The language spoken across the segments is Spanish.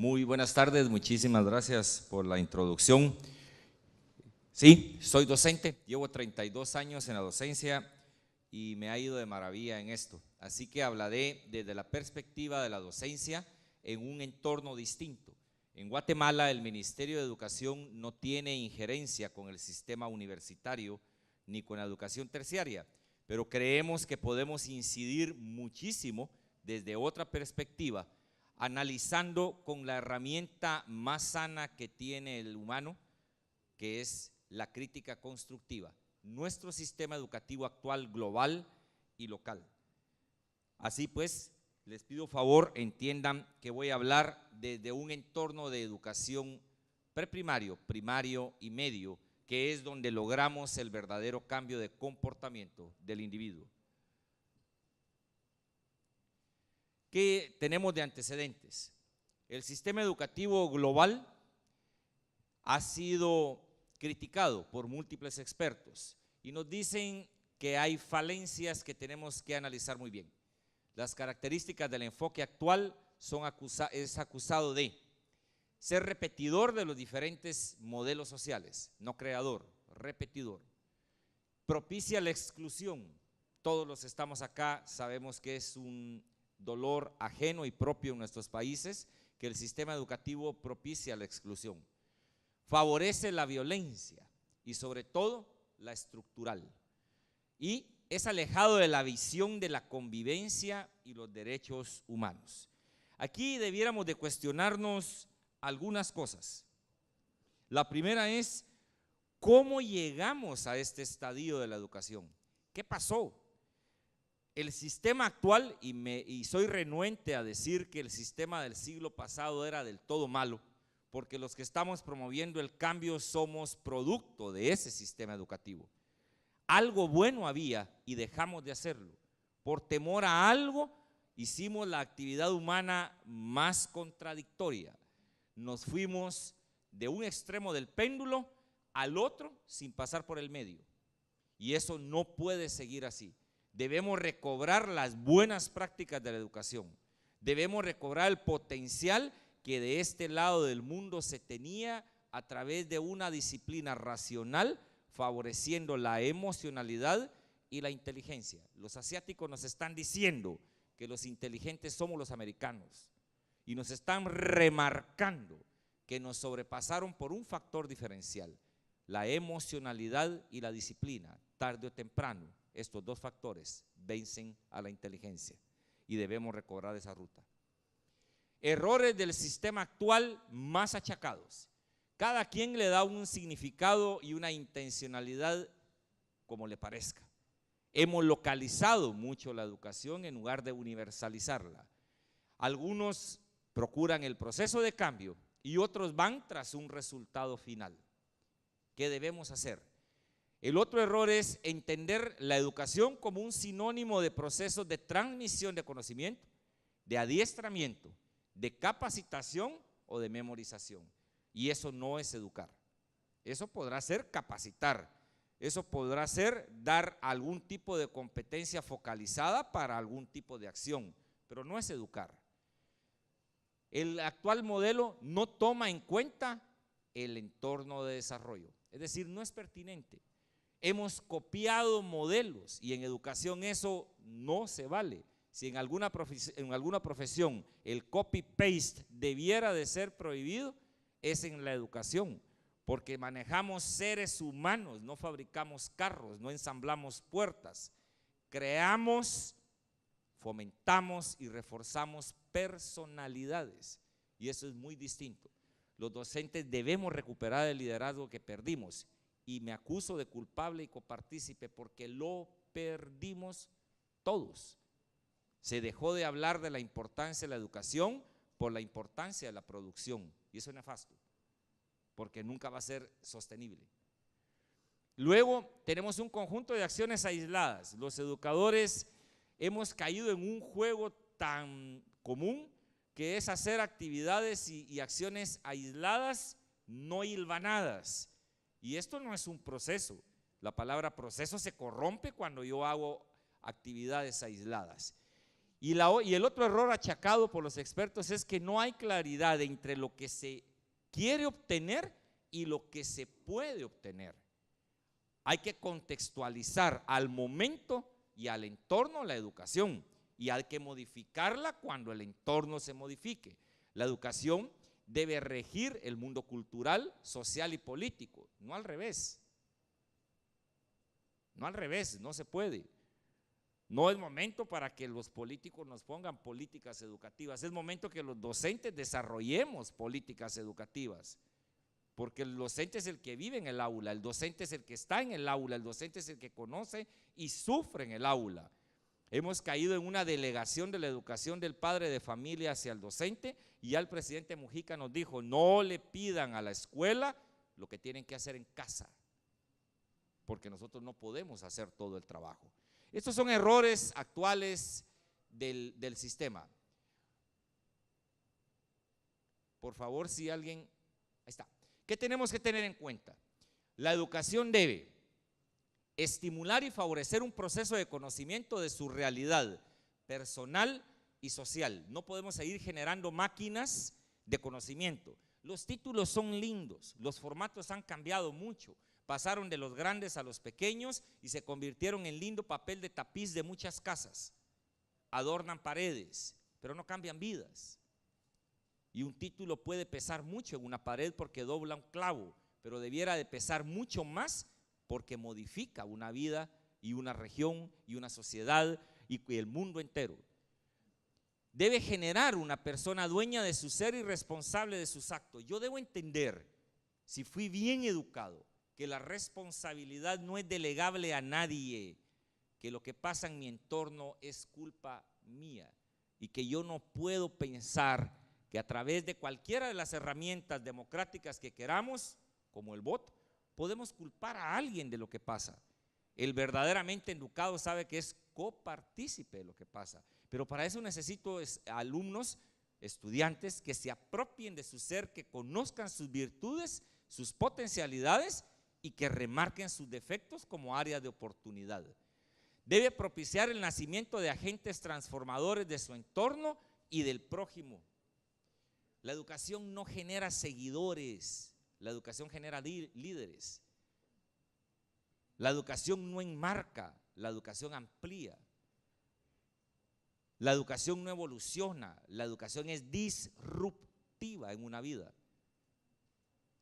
Muy buenas tardes, muchísimas gracias por la introducción. Sí, soy docente, llevo 32 años en la docencia y me ha ido de maravilla en esto. Así que hablaré desde la perspectiva de la docencia en un entorno distinto. En Guatemala el Ministerio de Educación no tiene injerencia con el sistema universitario ni con la educación terciaria, pero creemos que podemos incidir muchísimo desde otra perspectiva, analizando con la herramienta más sana que tiene el humano, que es la crítica constructiva, nuestro sistema educativo actual global y local. Así pues, les pido favor, entiendan que voy a hablar desde un entorno de educación preprimario, primario y medio, que es donde logramos el verdadero cambio de comportamiento del individuo. ¿Qué tenemos de antecedentes? El sistema educativo global ha sido criticado por múltiples expertos y nos dicen que hay falencias que tenemos que analizar muy bien. Las características del enfoque actual es acusado de ser repetidor de los diferentes modelos sociales, no creador, repetidor. Propicia la exclusión. Todos los que estamos acá sabemos que es un dolor ajeno y propio en nuestros países, que el sistema educativo propicia la exclusión. Favorece la violencia y sobre todo la estructural. Y es alejado de la visión de la convivencia y los derechos humanos. Aquí debiéramos de cuestionarnos algunas cosas. La primera es, ¿cómo llegamos a este estadio de la educación? ¿Qué pasó? El sistema actual, y soy renuente a decir que el sistema del siglo pasado era del todo malo, porque los que estamos promoviendo el cambio somos producto de ese sistema educativo. Algo bueno había y dejamos de hacerlo. Por temor a algo, hicimos la actividad humana más contradictoria. Nos fuimos de un extremo del péndulo al otro sin pasar por el medio. Y eso no puede seguir así. Debemos recobrar las buenas prácticas de la educación. Debemos recobrar el potencial que de este lado del mundo se tenía a través de una disciplina racional, favoreciendo la emocionalidad y la inteligencia. Los asiáticos nos están diciendo que los inteligentes somos los americanos y nos están remarcando que nos sobrepasaron por un factor diferencial, la emocionalidad y la disciplina. Tarde o temprano, estos dos factores vencen a la inteligencia y debemos recobrar esa ruta. Errores del sistema actual más achacados. Cada quien le da un significado y una intencionalidad como le parezca. Hemos localizado mucho la educación en lugar de universalizarla. Algunos procuran el proceso de cambio y otros van tras un resultado final. ¿Qué debemos hacer? El otro error es entender la educación como un sinónimo de procesos de transmisión de conocimiento, de adiestramiento, de capacitación o de memorización. Y eso no es educar. Eso podrá ser capacitar, eso podrá ser dar algún tipo de competencia focalizada para algún tipo de acción, pero no es educar. El actual modelo no toma en cuenta el entorno de desarrollo, es decir, no es pertinente. Hemos copiado modelos y en educación eso no se vale. Si en alguna profesión el copy-paste debiera de ser prohibido, es en la educación, porque manejamos seres humanos, no fabricamos carros, no ensamblamos puertas. Creamos, fomentamos y reforzamos personalidades y eso es muy distinto. Los docentes debemos recuperar el liderazgo que perdimos. Y me acuso de culpable y copartícipe porque lo perdimos todos. Se dejó de hablar de la importancia de la educación por la importancia de la producción. Y eso es nefasto, porque nunca va a ser sostenible. Luego tenemos un conjunto de acciones aisladas. Los educadores hemos caído en un juego tan común que es hacer actividades y acciones aisladas, no hilvanadas. Y esto no es un proceso. La palabra proceso se corrompe cuando yo hago actividades aisladas. Y el otro error achacado por los expertos es que no hay claridad entre lo que se quiere obtener y lo que se puede obtener. Hay que contextualizar al momento y al entorno la educación, y hay que modificarla cuando el entorno se modifique. La educación debe regir el mundo cultural, social y político, no al revés. No al revés, no se puede. No es momento para que los políticos nos pongan políticas educativas, es momento que los docentes desarrollemos políticas educativas, porque el docente es el que vive en el aula, el docente es el que está en el aula, el docente es el que conoce y sufre en el aula. Hemos caído en una delegación de la educación del padre de familia hacia el docente, y ya el presidente Mujica nos dijo: no le pidan a la escuela lo que tienen que hacer en casa, porque nosotros no podemos hacer todo el trabajo. Estos son errores actuales del sistema. Por favor, si alguien, ahí está. ¿Qué tenemos que tener en cuenta? La educación debe estimular y favorecer un proceso de conocimiento de su realidad personal y social. No podemos seguir generando máquinas de conocimiento. Los títulos son lindos, los formatos han cambiado mucho. Pasaron de los grandes a los pequeños y se convirtieron en lindo papel de tapiz de muchas casas. Adornan paredes, pero no cambian vidas. Y un título puede pesar mucho en una pared porque dobla un clavo, pero debiera de pesar mucho más porque modifica una vida y una región y una sociedad y el mundo entero. Debe generar una persona dueña de su ser y responsable de sus actos. Yo debo entender, si fui bien educado, que la responsabilidad no es delegable a nadie, que lo que pasa en mi entorno es culpa mía y que yo no puedo pensar que a través de cualquiera de las herramientas democráticas que queramos, como el voto, podemos culpar a alguien de lo que pasa. El verdaderamente educado sabe que es copartícipe de lo que pasa, pero para eso necesito alumnos, estudiantes que se apropien de su ser, que conozcan sus virtudes, sus potencialidades y que remarquen sus defectos como áreas de oportunidad. Debe propiciar el nacimiento de agentes transformadores de su entorno y del prójimo. La educación no genera seguidores, la educación genera líderes. La educación no enmarca, la educación amplía. La educación no evoluciona, la educación es disruptiva en una vida.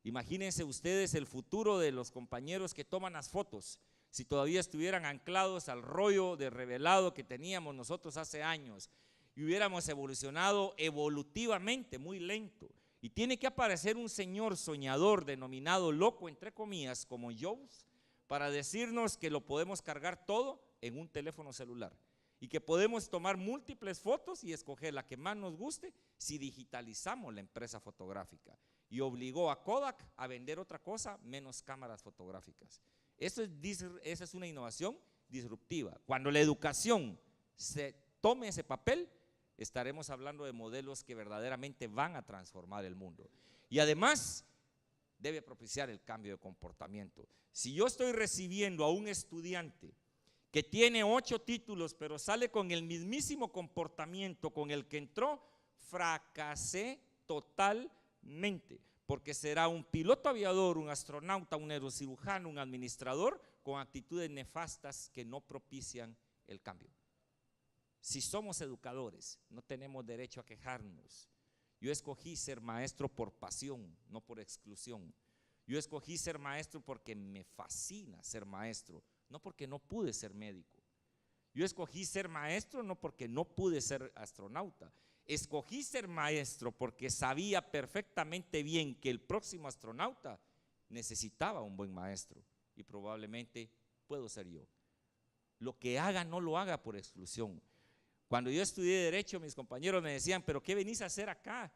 Imagínense ustedes el futuro de los compañeros que toman las fotos, si todavía estuvieran anclados al rollo de revelado que teníamos nosotros hace años y hubiéramos evolucionado evolutivamente muy lento. Y tiene que aparecer un señor soñador denominado loco, entre comillas, como Jobs, para decirnos que lo podemos cargar todo en un teléfono celular y que podemos tomar múltiples fotos y escoger la que más nos guste si digitalizamos la empresa fotográfica. Y obligó a Kodak a vender otra cosa menos cámaras fotográficas. Esa es una innovación disruptiva. Cuando la educación se tome ese papel, estaremos hablando de modelos que verdaderamente van a transformar el mundo. Y además, debe propiciar el cambio de comportamiento. Si yo estoy recibiendo a un estudiante que tiene 8 títulos, pero sale con el mismísimo comportamiento con el que entró, fracasé totalmente, porque será un piloto aviador, un astronauta, un neurocirujano, un administrador con actitudes nefastas que no propician el cambio. Si somos educadores, no tenemos derecho a quejarnos. Yo escogí ser maestro por pasión, no por exclusión. Yo escogí ser maestro porque me fascina ser maestro, no porque no pude ser médico. Yo escogí ser maestro no porque no pude ser astronauta. Escogí ser maestro porque sabía perfectamente bien que el próximo astronauta necesitaba un buen maestro y probablemente puedo ser yo. Lo que haga no lo haga por exclusión. Cuando yo estudié Derecho, mis compañeros me decían: ¿pero qué venís a hacer acá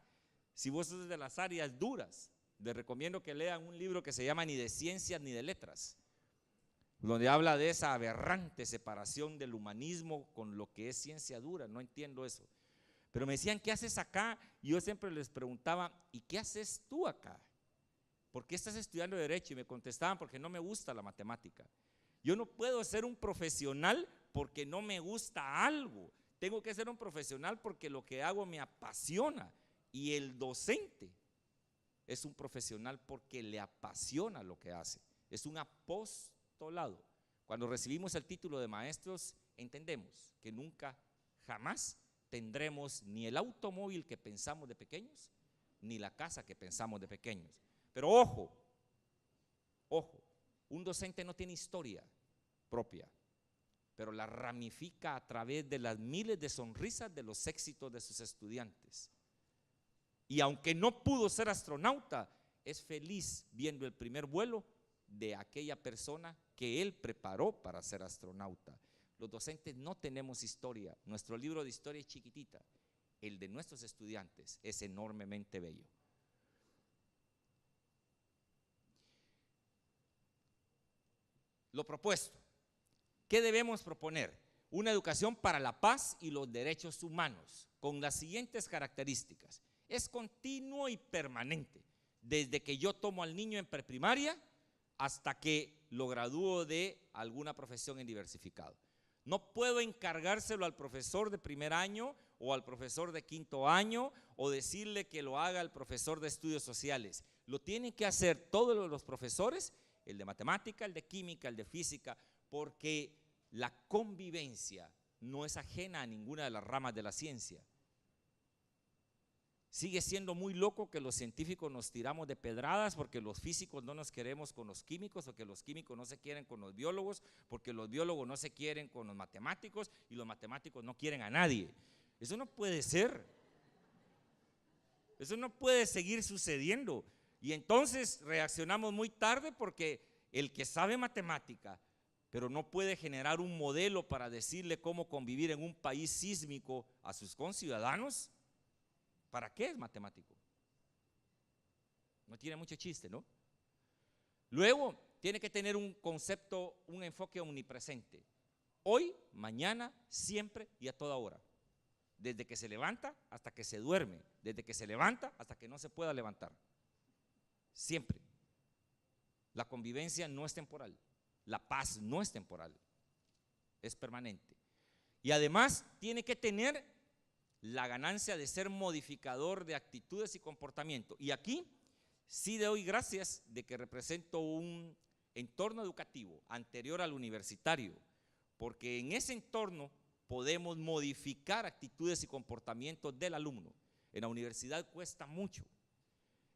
si vos sos de las áreas duras? Les recomiendo que lean un libro que se llama Ni de Ciencias ni de Letras, donde habla de esa aberrante separación del humanismo con lo que es ciencia dura. No entiendo eso. Pero me decían: ¿qué haces acá? Y yo siempre les preguntaba: ¿y qué haces tú acá? ¿Por qué estás estudiando Derecho? Y me contestaban: porque no me gusta la matemática. Yo no puedo ser un profesional porque no me gusta algo. Tengo que ser un profesional porque lo que hago me apasiona. Y el docente es un profesional porque le apasiona lo que hace. Es un apostolado. Cuando recibimos el título de maestros, entendemos que nunca, jamás tendremos ni el automóvil que pensamos de pequeños, ni la casa que pensamos de pequeños. Pero ojo, un docente no tiene historia propia, pero la ramifica a través de las miles de sonrisas de los éxitos de sus estudiantes. Y aunque no pudo ser astronauta, es feliz viendo el primer vuelo de aquella persona que él preparó para ser astronauta. Los docentes no tenemos historia. Nuestro libro de historia es chiquitita. El de nuestros estudiantes es enormemente bello. Lo propuesto. ¿Qué debemos proponer? Una educación para la paz y los derechos humanos, con las siguientes características. Es continuo y permanente, desde que yo tomo al niño en preprimaria hasta que lo gradúo de alguna profesión en diversificado. No puedo encargárselo al profesor de primer año o al profesor de quinto año o decirle que lo haga el profesor de estudios sociales. Lo tienen que hacer todos los profesores, el de matemática, el de química, el de física, porque la convivencia no es ajena a ninguna de las ramas de la ciencia. Sigue siendo muy loco que los científicos nos tiramos de pedradas porque los físicos no nos queremos con los químicos, porque los químicos no se quieren con los biólogos, porque los biólogos no se quieren con los matemáticos y los matemáticos no quieren a nadie. Eso no puede ser. Eso no puede seguir sucediendo. Y entonces reaccionamos muy tarde porque el que sabe matemática, pero no puede generar un modelo para decirle cómo convivir en un país sísmico a sus conciudadanos, ¿para qué es matemático? No tiene mucho chiste, ¿no? Luego, tiene que tener un concepto, un enfoque omnipresente. Hoy, mañana, siempre y a toda hora. Desde que se levanta hasta que se duerme. Desde que se levanta hasta que no se pueda levantar. Siempre. La convivencia no es temporal. La paz no es temporal. Es permanente. Y además, tiene que tener la ganancia de ser modificador de actitudes y comportamiento. Y aquí sí doy gracias de que represento un entorno educativo anterior al universitario, porque en ese entorno podemos modificar actitudes y comportamientos del alumno. En la universidad cuesta mucho.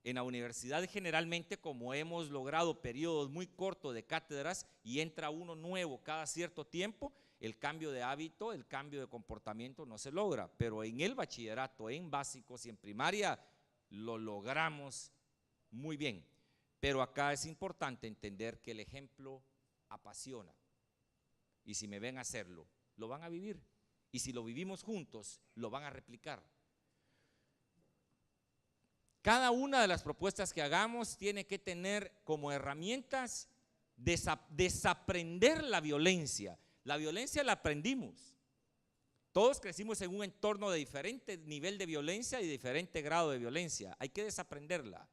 En la universidad generalmente, como hemos logrado periodos muy cortos de cátedras y entra uno nuevo cada cierto tiempo, el cambio de hábito, el cambio de comportamiento no se logra, pero en el bachillerato, en básicos y en primaria lo logramos muy bien. Pero acá es importante entender que el ejemplo apasiona y si me ven hacerlo, lo van a vivir y si lo vivimos juntos, lo van a replicar. Cada una de las propuestas que hagamos tiene que tener como herramientas desaprender la violencia. La violencia la aprendimos. Todos crecimos en un entorno de diferente nivel de violencia y diferente grado de violencia. Hay que desaprenderla.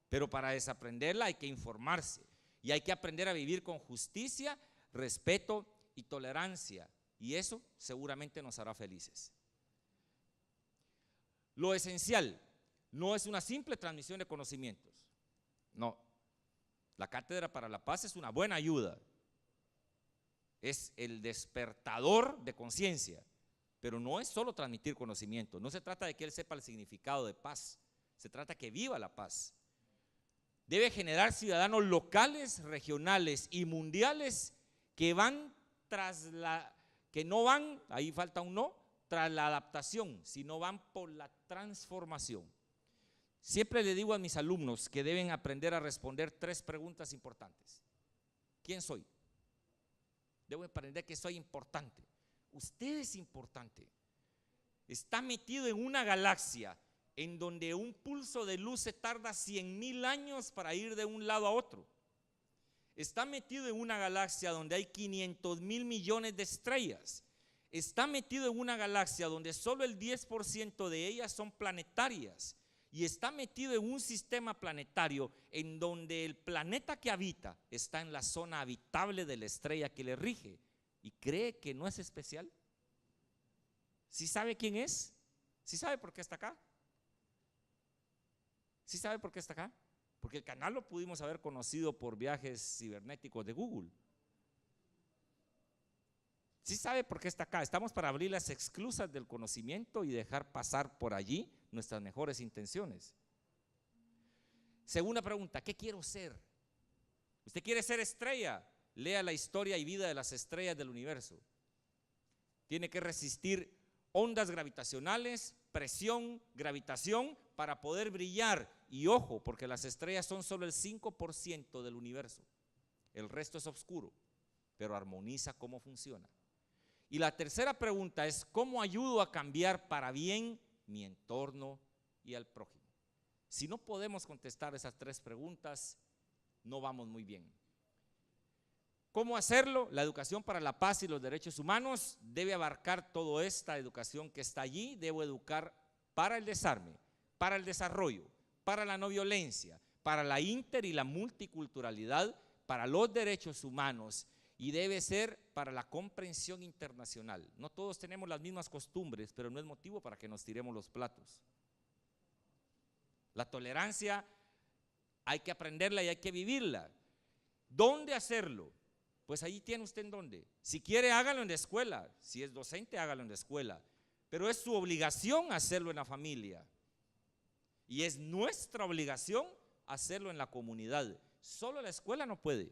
Pero para desaprenderla hay que informarse y hay que aprender a vivir con justicia, respeto y tolerancia. Y eso seguramente nos hará felices. Lo esencial no es una simple transmisión de conocimientos. No. La Cátedra para la Paz es una buena ayuda. Es el despertador de conciencia, pero no es solo transmitir conocimiento. No se trata de que él sepa el significado de paz, se trata que viva la paz. Debe generar ciudadanos locales, regionales y mundiales que van que no van, ahí falta un no, tras la adaptación, sino van por la transformación. Siempre le digo a mis alumnos que deben aprender a responder 3 preguntas importantes. ¿Quién soy? Debo aprender que soy importante. Usted es importante. Está metido en una galaxia en donde un pulso de luz se tarda 100,000 años para ir de un lado a otro. Está metido en una galaxia donde hay 500,000 millones de estrellas. Está metido en una galaxia donde solo el 10% de ellas son planetarias. Y está metido en un sistema planetario en donde el planeta que habita está en la zona habitable de la estrella que le rige. ¿Y cree que no es especial? ¿Sí sabe quién es? ¿Sí sabe por qué está acá? ¿Sí sabe por qué está acá? Porque el canal lo pudimos haber conocido por viajes cibernéticos de Google. ¿Sí sabe por qué está acá? Estamos para abrir las esclusas del conocimiento y dejar pasar por allí nuestras mejores intenciones. Segunda pregunta, ¿qué quiero ser? ¿Usted quiere ser estrella? Lea la historia y vida de las estrellas del universo. Tiene que resistir ondas gravitacionales, presión, gravitación para poder brillar. Y ojo, porque las estrellas son solo el 5% del universo. El resto es oscuro, pero armoniza cómo funciona. Y la tercera pregunta es, ¿cómo ayudo a cambiar para bien mi entorno y al prójimo? Si no podemos contestar esas tres preguntas, no vamos muy bien. ¿Cómo hacerlo? La educación para la paz y los derechos humanos debe abarcar toda esta educación que está allí. Debo educar para el desarme, para el desarrollo, para la no violencia, para la inter y la multiculturalidad, para los derechos humanos, y debe ser para la comprensión internacional. No todos tenemos las mismas costumbres, pero no es motivo para que nos tiremos los platos. La tolerancia hay que aprenderla y hay que vivirla. ¿Dónde hacerlo? Pues ahí tiene usted en dónde. Si quiere, hágalo en la escuela. Si es docente, hágalo en la escuela. Pero es su obligación hacerlo en la familia. Y es nuestra obligación hacerlo en la comunidad. Solo la escuela no puede.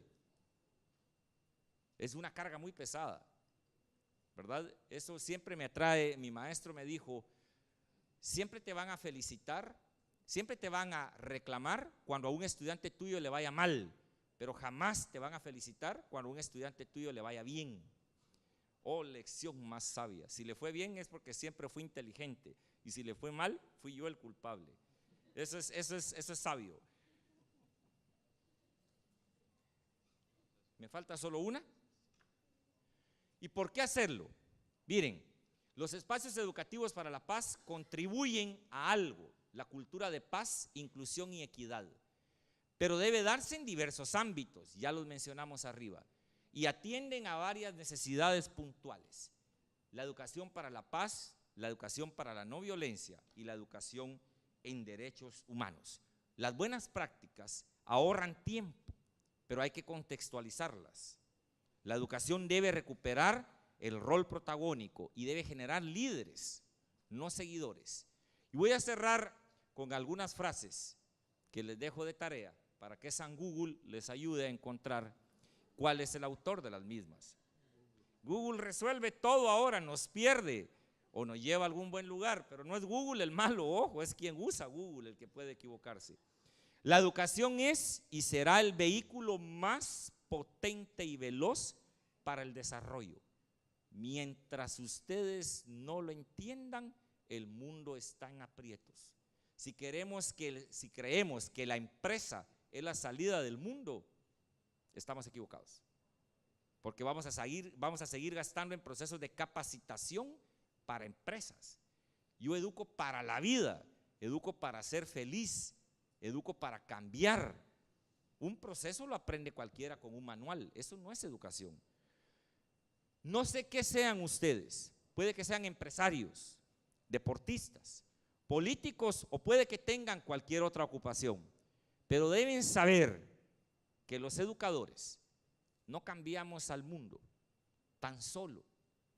Es una carga muy pesada, ¿verdad? Eso siempre me atrae. Mi maestro me dijo, siempre te van a felicitar, siempre te van a reclamar cuando a un estudiante tuyo le vaya mal, pero jamás te van a felicitar cuando a un estudiante tuyo le vaya bien. Oh, lección más sabia. Si le fue bien es porque siempre fue inteligente, y si le fue mal, fui yo el culpable. Eso es sabio. ¿Me falta solo una? ¿Y por qué hacerlo? Miren, los espacios educativos para la paz contribuyen a algo, la cultura de paz, inclusión y equidad. Pero debe darse en diversos ámbitos, ya los mencionamos arriba, y atienden a varias necesidades puntuales. La educación para la paz, la educación para la no violencia y la educación en derechos humanos. Las buenas prácticas ahorran tiempo, pero hay que contextualizarlas. La educación debe recuperar el rol protagónico y debe generar líderes, no seguidores. Y voy a cerrar con algunas frases que les dejo de tarea para que San Google les ayude a encontrar cuál es el autor de las mismas. Google resuelve todo ahora, nos pierde o nos lleva a algún buen lugar, pero no es Google el malo, ojo, es quien usa Google el que puede equivocarse. La educación es y será el vehículo más potente y veloz para el desarrollo. Mientras ustedes no lo entiendan, el mundo está en aprietos. Si creemos que la empresa es la salida del mundo, estamos equivocados. Porque vamos a seguir gastando en procesos de capacitación para empresas. Yo educo para la vida, educo para ser feliz, educo para cambiar. Un proceso lo aprende cualquiera con un manual, eso no es educación. No sé qué sean ustedes, puede que sean empresarios, deportistas, políticos o puede que tengan cualquier otra ocupación, pero deben saber que los educadores no cambiamos al mundo, tan solo,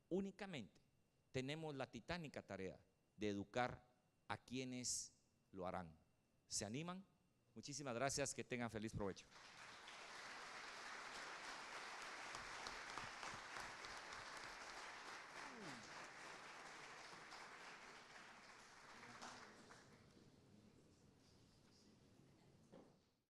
únicamente, tenemos la titánica tarea de educar a quienes lo harán. ¿Se animan? Muchísimas gracias, que tengan feliz provecho.